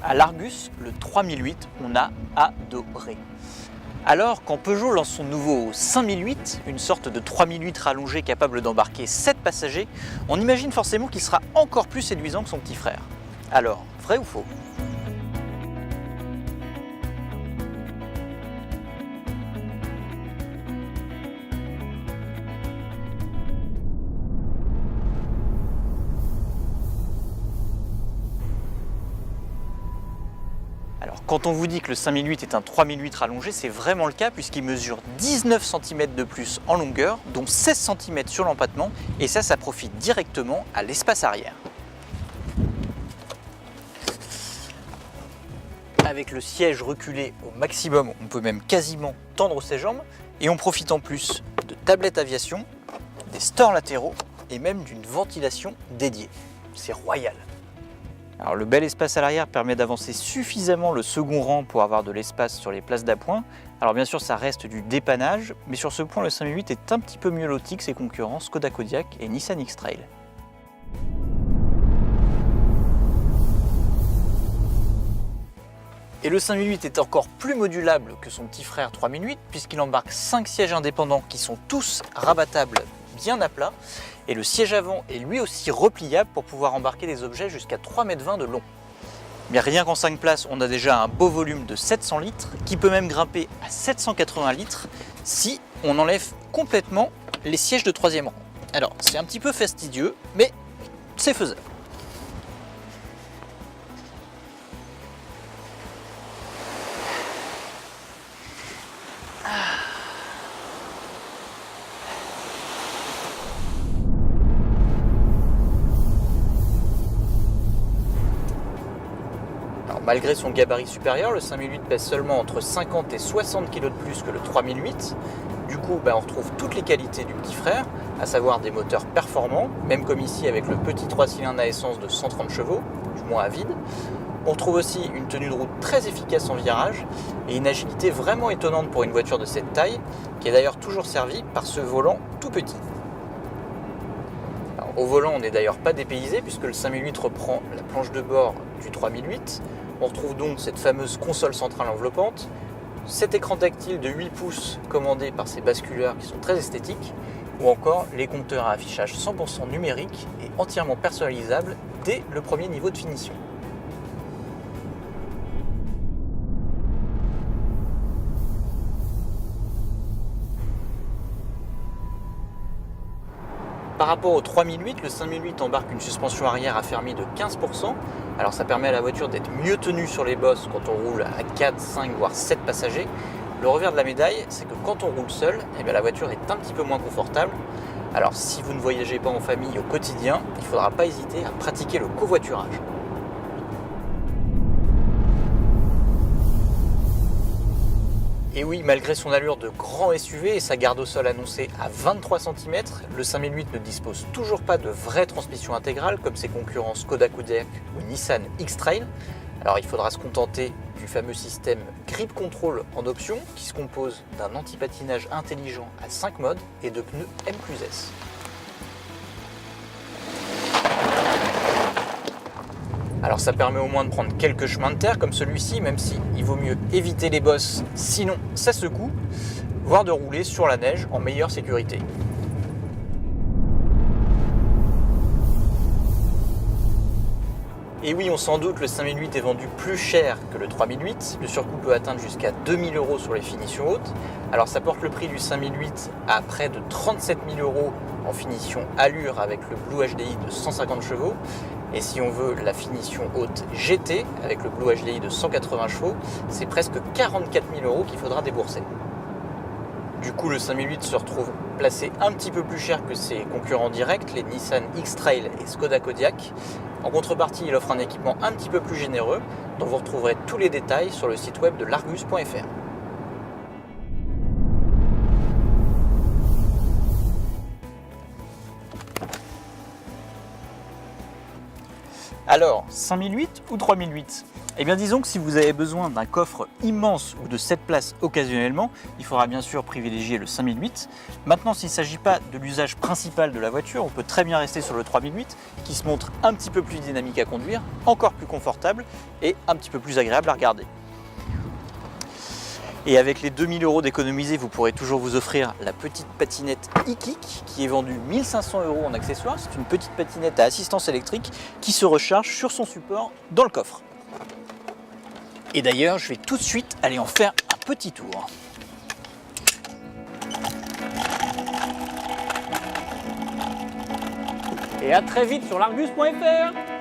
À l'Argus, le 3008, on a adoré. Alors, quand Peugeot lance son nouveau 5008, une sorte de 3008 rallongé capable d'embarquer 7 passagers, on imagine forcément qu'il sera encore plus séduisant que son petit frère. Alors, vrai ou faux ? Alors, quand on vous dit que le 5008 est un 3008 rallongé, c'est vraiment le cas puisqu'il mesure 19 cm de plus en longueur, dont 16 cm sur l'empattement, et ça profite directement à l'espace arrière. Avec le siège reculé au maximum, on peut même quasiment tendre ses jambes, et on profite en plus de tablettes aviation, des stores latéraux et même d'une ventilation dédiée. C'est royal. Alors, le bel espace à l'arrière permet d'avancer suffisamment le second rang pour avoir de l'espace sur les places d'appoint. Alors bien sûr, ça reste du dépannage, mais sur ce point, le 5008 est un petit peu mieux loti que ses concurrents Skoda Kodiaq et Nissan X-Trail. Et le 5008 est encore plus modulable que son petit frère 3008 puisqu'il embarque 5 sièges indépendants qui sont tous rabattables bien à plat, et le siège avant est lui aussi repliable pour pouvoir embarquer des objets jusqu'à 3,20 m de long. Mais rien qu'en 5 places, on a déjà un beau volume de 700 litres qui peut même grimper à 780 litres si on enlève complètement les sièges de 3e rang. Alors c'est un petit peu fastidieux, mais c'est faisable. Malgré son gabarit supérieur, le 5008 pèse seulement entre 50 et 60 kg de plus que le 3008. Du coup, on retrouve toutes les qualités du petit frère, à savoir des moteurs performants, même comme ici avec le petit 3 cylindres à essence de 130 chevaux, du moins à vide. On retrouve aussi une tenue de route très efficace en virage et une agilité vraiment étonnante pour une voiture de cette taille, qui est d'ailleurs toujours servie par ce volant tout petit. Alors, au volant, on n'est d'ailleurs pas dépaysé puisque le 5008 reprend la planche de bord du 3008. On retrouve donc cette fameuse console centrale enveloppante, cet écran tactile de 8 pouces commandé par ces basculeurs qui sont très esthétiques, ou encore les compteurs à affichage 100% numérique et entièrement personnalisables dès le premier niveau de finition. Par rapport au 3008, le 5008 embarque une suspension arrière affermie de 15%. Alors ça permet à la voiture d'être mieux tenue sur les bosses quand on roule à 4, 5 voire 7 passagers. Le revers de la médaille, c'est que quand on roule seul, la voiture est un petit peu moins confortable. Alors si vous ne voyagez pas en famille au quotidien, il ne faudra pas hésiter à pratiquer le covoiturage. Et oui, malgré son allure de grand SUV et sa garde au sol annoncée à 23 cm, le 5008 ne dispose toujours pas de vraie transmission intégrale comme ses concurrents Skoda Kodiaq ou Nissan X-Trail. Alors il faudra se contenter du fameux système Grip Control en option qui se compose d'un anti-patinage intelligent à 5 modes et de pneus M+S. Alors ça permet au moins de prendre quelques chemins de terre comme celui-ci, même si il vaut mieux éviter les bosses, sinon ça secoue, voire de rouler sur la neige en meilleure sécurité. Et oui, on s'en doute, le 5008 est vendu plus cher que le 3008. Le surcoût peut atteindre jusqu'à 2000 € sur les finitions hautes. Alors ça porte le prix du 5008 à près de 37 000 € en finition allure avec le Blue HDI de 150 chevaux. Et si on veut la finition haute GT avec le Blue HDI de 180 chevaux, c'est presque 44 000 € qu'il faudra débourser. Du coup, le 5008 se retrouve placé un petit peu plus cher que ses concurrents directs, les Nissan X-Trail et Skoda Kodiaq. En contrepartie, il offre un équipement un petit peu plus généreux, dont vous retrouverez tous les détails sur le site web de largus.fr. Alors, 5008 ou 3008 ? Eh bien disons que si vous avez besoin d'un coffre immense ou de 7 places occasionnellement, il faudra bien sûr privilégier le 5008. Maintenant, s'il ne s'agit pas de l'usage principal de la voiture, on peut très bien rester sur le 3008 qui se montre un petit peu plus dynamique à conduire, encore plus confortable et un petit peu plus agréable à regarder. Et avec les 2000 € d'économiser, vous pourrez toujours vous offrir la petite patinette e-Kick qui est vendue 1500 € en accessoires. C'est une petite patinette à assistance électrique qui se recharge sur son support dans le coffre. Et d'ailleurs, je vais tout de suite aller en faire un petit tour. Et à très vite sur l'Argus.fr.